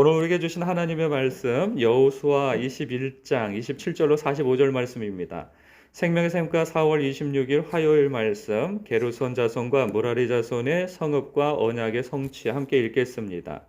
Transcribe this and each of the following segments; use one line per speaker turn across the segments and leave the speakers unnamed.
오늘 우리에게 주신 하나님의 말씀 여호수아 21장 27절로 45절 말씀입니다. 생명의 샘과 4월 26일 화요일 말씀 게르손 자손과 무라리 자손의 성읍과 언약의 성취 함께 읽겠습니다.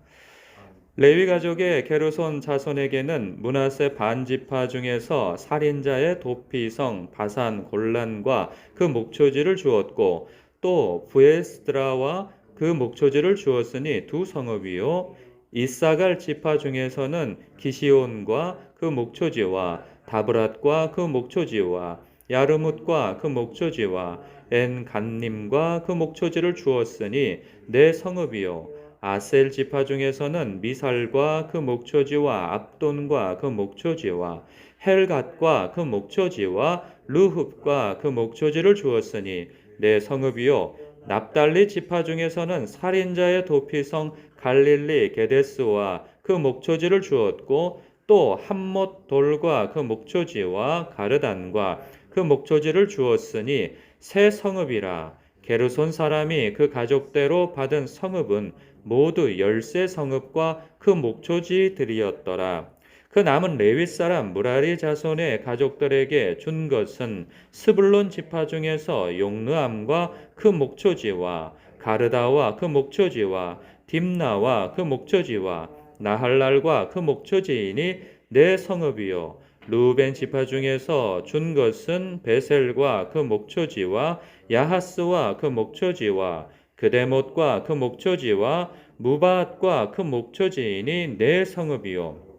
레위 가족의 게르손 자손에게는 므낫세 반지파 중에서 살인자의 도피성 바산 골란과 그 목초지를 주었고 또 부에스드라와 그 목초지를 주었으니 두 성읍이요 이사갈 지파 중에서는 기시온과 그 목초지와 다브랏과 그 목초지와 야르뭇과 그 목초지와 엔간님과 그 목초지를 주었으니 네 성읍이요 아셀 지파 중에서는 미살과 그 목초지와 압돈과 그 목초지와 헬갓과 그 목초지와 루흡과 그 목초지를 주었으니 네 성읍이요 납달리 지파 중에서는 살인자의 도피성 갈릴리 게데스와 그 목초지를 주었고 또 함못 돌과 그 목초지와 가르단과 그 목초지를 주었으니 세 성읍이라. 게르손 사람이 그 가족대로 받은 성읍은 모두 13 성읍과 그 목초지들이었더라. 그 남은 레위 사람 무라리 자손의 가족들에게 준 것은 스불론 지파 중에서 용르암과 그 목초지와 가르다와 그 목초지와 딥나와 그 목초지와 나할랄과 그 목초지이니 네 성읍이요 루벤 지파 중에서 준 것은 베셀과 그 목초지와 야하스와 그 목초지와 그데못과 그 목초지와 무밧과 그 목초지이니 네 성읍이요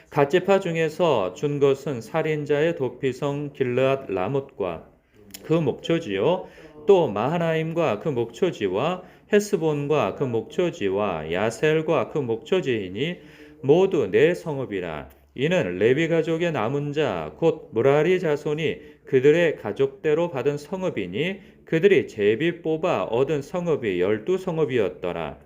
갓지파 중에서 준 것은 살인자의 도피성 길르앗 라못과 그 목초지요 또 마하나임과 그 목초지와 헤스본과 그 목초지와 야셀과 그 목초지이니 모두 네 성읍이라. 이는 레위 가족의 남은 자 곧 무라리 자손이 그들의 가족대로 받은 성읍이니 그들이 제비 뽑아 얻은 성읍이 12성읍이었더라.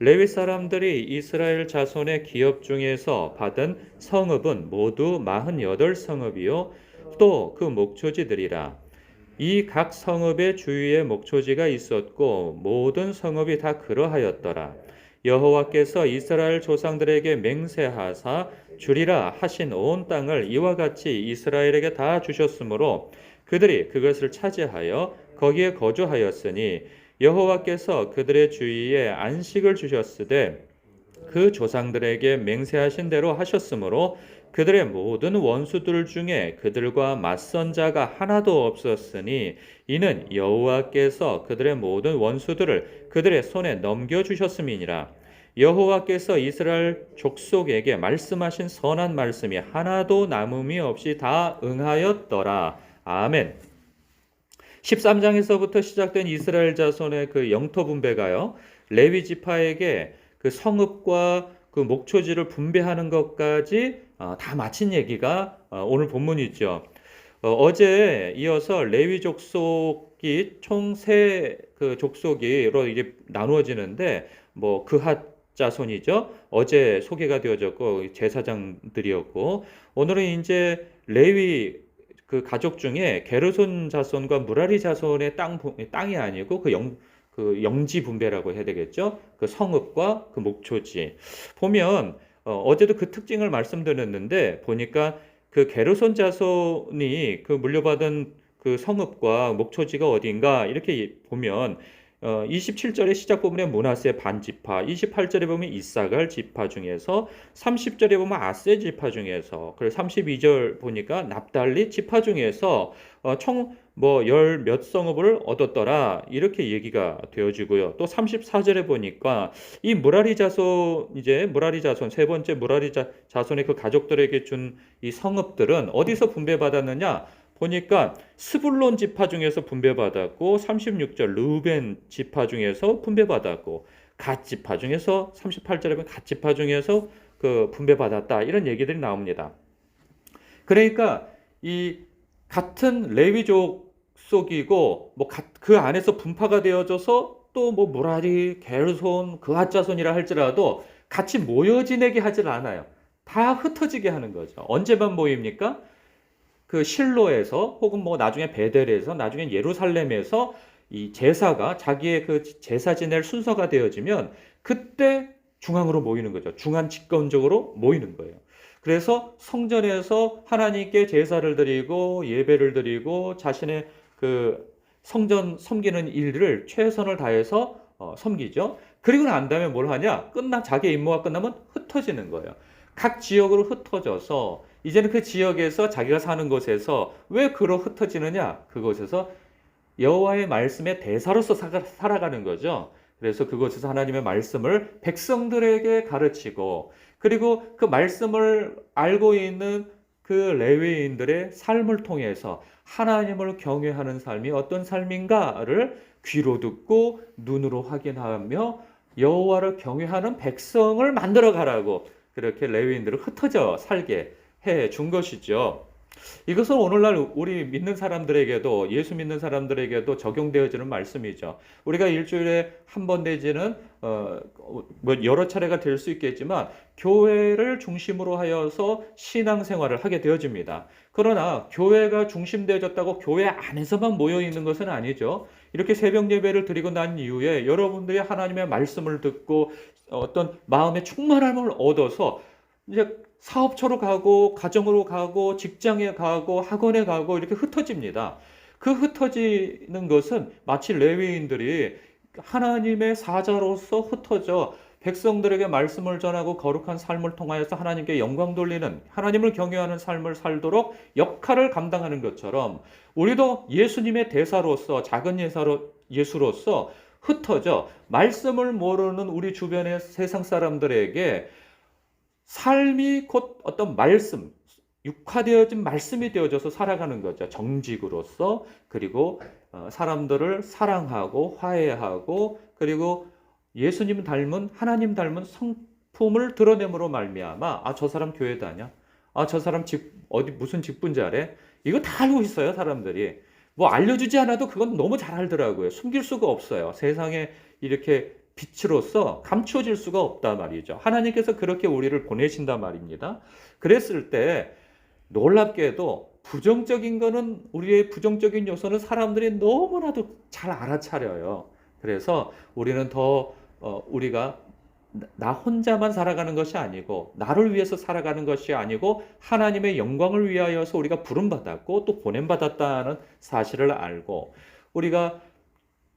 레위 사람들이 이스라엘 자손의 기업 중에서 받은 성읍은 모두 48성읍이요 또 그 목초지들이라. 이 각 성읍의 주위에 목초지가 있었고 모든 성읍이 다 그러하였더라. 여호와께서 이스라엘 조상들에게 맹세하사 주리라 하신 온 땅을 이와 같이 이스라엘에게 다 주셨으므로 그들이 그것을 차지하여 거기에 거주하였으니 여호와께서 그들의 주위에 안식을 주셨으되 그 조상들에게 맹세하신 대로 하셨으므로 그들의 모든 원수들 중에 그들과 맞선 자가 하나도 없었으니 이는 여호와께서 그들의 모든 원수들을 그들의 손에 넘겨주셨음이니라. 여호와께서 이스라엘 족속에게 말씀하신 선한 말씀이 하나도 남음이 없이 다 응하였더라. 아멘. 13장에서부터 시작된 이스라엘 자손의 그 영토 분배가요. 레위 지파에게 그 성읍과 그 목초지를 분배하는 것까지 다 마친 얘기가 오늘 본문이죠. 어제 이어서 레위 족속이 총 세 그 족속으로 이제 나누어지는데 뭐 그핫 자손이죠. 어제 소개가 되어졌고 제사장들이었고 오늘은 이제 레위 그 가족 중에 게르손 자손과 무라리 자손의 땅이 아니고 그 영지 분배라고 해야 되겠죠. 그 성읍과 그 목초지 보면 어제도 그 특징을 말씀드렸는데 보니까 그 게르손 자손이 그 물려받은 그 성읍과 목초지가 어딘가 이렇게 보면 27절의 시작 부분에 므낫세 반지파, 28절에 보면 이사갈 지파 중에서 30절에 보면 아세 지파 중에서 그리고 32절 보니까 납달리 지파 중에서 총 뭐 열 몇 성읍을 얻었더라 이렇게 얘기가 되어지고요. 또 34절에 보니까 이 무라리 자손 이제 무라리 자손 세 번째 무라리 자손의 그 가족들에게 준 이 성읍들은 어디서 분배받았느냐? 보니까 스불론 지파 중에서 분배받았고 36절 르우벤 지파 중에서 분배받았고 갓 지파 중에서 38절에 보면 갓 지파 중에서 그 분배받았다 이런 얘기들이 나옵니다. 그러니까 이 같은 레위족 속이고 뭐 그 안에서 분파가 되어져서 또 뭐 무라리 게르손 그앗 자손이라 할지라도 같이 모여 지내게 하질 않아요. 다 흩어지게 하는 거죠. 언제만 모입니까? 그 실로에서 혹은 뭐 나중에 베델에서 나중에 예루살렘에서 이 제사가 자기의 그 제사 지낼 순서가 되어지면 그때 중앙으로 모이는 거죠. 중앙 집권적으로 모이는 거예요. 그래서 성전에서 하나님께 제사를 드리고 예배를 드리고 자신의 그 성전 섬기는 일을 최선을 다해서 섬기죠. 그리고 난 다음에 뭘 하냐? 자기의 임무가 끝나면 흩어지는 거예요. 각 지역으로 흩어져서 이제는 그 지역에서 자기가 사는 곳에서 왜 그로 흩어지느냐? 그곳에서 여호와의 말씀의 대사로서 살아가는 거죠. 그래서 그곳에서 하나님의 말씀을 백성들에게 가르치고 그리고 그 말씀을 알고 있는 그 레위인들의 삶을 통해서 하나님을 경외하는 삶이 어떤 삶인가를 귀로 듣고 눈으로 확인하며 여호와를 경외하는 백성을 만들어 가라고 그렇게 레위인들을 흩어져 살게 해 준 것이죠. 이것은 오늘날 우리 믿는 사람들에게도 예수 믿는 사람들에게도 적용되어지는 말씀이죠. 우리가 일주일에 한 번 내지는 뭐 여러 차례가 될 수 있겠지만 교회를 중심으로 하여서 신앙생활을 하게 되어집니다. 그러나 교회가 중심되어졌다고 교회 안에서만 모여 있는 것은 아니죠. 이렇게 새벽 예배를 드리고 난 이후에 여러분들이 하나님의 말씀을 듣고 어떤 마음의 충만함을 얻어서 이제 사업처로 가고 가정으로 가고 직장에 가고 학원에 가고 이렇게 흩어집니다. 그 흩어지는 것은 마치 레위인들이 하나님의 사자로서 흩어져 백성들에게 말씀을 전하고 거룩한 삶을 통하여서 하나님께 영광 돌리는 하나님을 경외하는 삶을 살도록 역할을 감당하는 것처럼 우리도 예수님의 대사로서 작은 예수로서 흩어져 말씀을 모르는 우리 주변의 세상 사람들에게 삶이 곧 어떤 말씀, 육화되어진 말씀이 되어져서 살아가는 거죠. 정직으로서 그리고 사람들을 사랑하고 화해하고 그리고 예수님 닮은 하나님 닮은 성품을 드러냄으로 말미암아 저 사람 교회 다녀. 저 사람 어디 무슨 직분자래? 이거 다 알고 있어요, 사람들이. 뭐 알려주지 않아도 그건 너무 잘 알더라고요. 숨길 수가 없어요. 세상에 이렇게 빛으로서 감춰질 수가 없단 말이죠. 하나님께서 그렇게 우리를 보내신단 말입니다. 그랬을 때 놀랍게도 부정적인 거는 우리의 부정적인 요소는 사람들이 너무나도 잘 알아차려요. 그래서 우리는 우리가 나 혼자만 살아가는 것이 아니고 나를 위해서 살아가는 것이 아니고 하나님의 영광을 위하여서 우리가 부름받았고 또 보냄받았다는 사실을 알고 우리가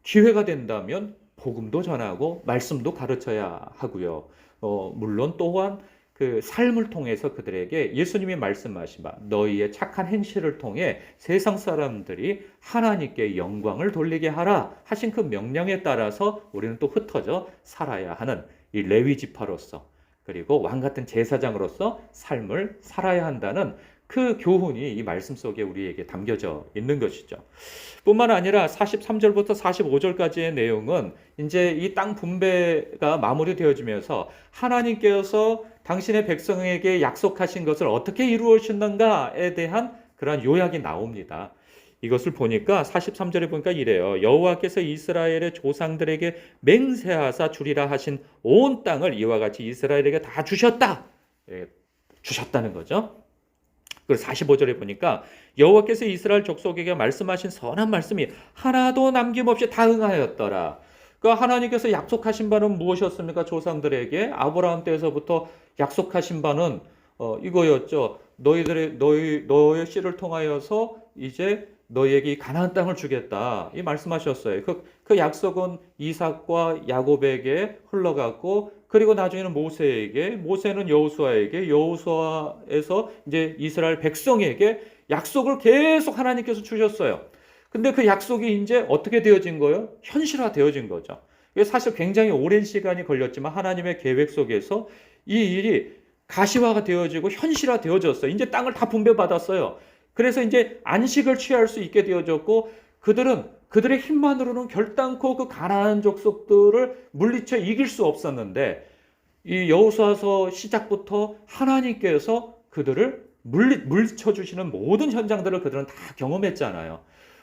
기회가 된다면 복음도 전하고 말씀도 가르쳐야 하고요. 물론 또한 그 삶을 통해서 그들에게 예수님이 말씀하신 바 너희의 착한 행실을 통해 세상 사람들이 하나님께 영광을 돌리게 하라 하신 그 명령에 따라서 우리는 또 흩어져 살아야 하는 이 레위 지파로서 그리고 왕 같은 제사장으로서 삶을 살아야 한다는 그 교훈이 이 말씀 속에 우리에게 담겨져 있는 것이죠. 뿐만 아니라 43절부터 45절까지의 내용은 이제 이 땅 분배가 마무리되어지면서 하나님께서 당신의 백성에게 약속하신 것을 어떻게 이루어주셨는가에 대한 그러한 요약이 나옵니다. 이것을 보니까 43절에 보니까 이래요. 여호와께서 이스라엘의 조상들에게 맹세하사 주리라 하신 온 땅을 이와 같이 이스라엘에게 다 주셨다. 주셨다는 거죠. 그리고 45절에 보니까 여호와께서 이스라엘 족속에게 말씀하신 선한 말씀이 하나도 남김없이 다 응하였더라. 그 하나님께서 약속하신 바는 무엇이었습니까? 조상들에게 아브라함 때에서부터 약속하신 바는 이거였죠. 너의 씨를 통하여서 이제 너희에게 이 가나안 땅을 주겠다. 이 말씀하셨어요. 그 약속은 이삭과 야곱에게 흘러갔고 그리고 나중에는 모세는 여호수아에게, 여호수아에서 이제 이스라엘 백성에게 약속을 계속 하나님께서 주셨어요. 근데 그 약속이 이제 어떻게 되어진 거예요? 현실화되어진 거죠. 이게 사실 굉장히 오랜 시간이 걸렸지만 하나님의 계획 속에서 이 일이 가시화가 되어지고 현실화되어졌어요. 이제 땅을 다 분배받았어요. 그래서 이제 안식을 취할 수 있게 되어졌고 그들의 힘만으로는 결단코 그 가나안 족속들을 물리쳐 이길 수 없었는데 이 여호수아서 시작부터 하나님께서 그들을 물리쳐 주시는 모든 현장들을 그들은 다 경험했잖아요.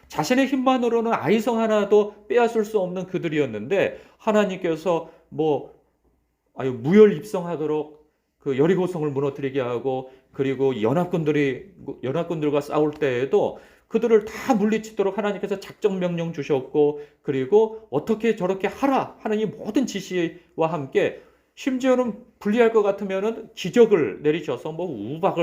자신의 힘만으로는 아이성 하나도 빼앗을 수 없는 그들이었는데 하나님께서 무혈입성하도록 그 여리고성을 무너뜨리게 하고 그리고 연합군들과 싸울 때에도 그들을 다 물리치도록 하나님께서 작전 명령 주셨고 그리고 어떻게 저렇게 하라 하는 이 모든 지시와 함께 심지어는 불리할 것 같으면은 기적을 내리셔서 뭐 우박을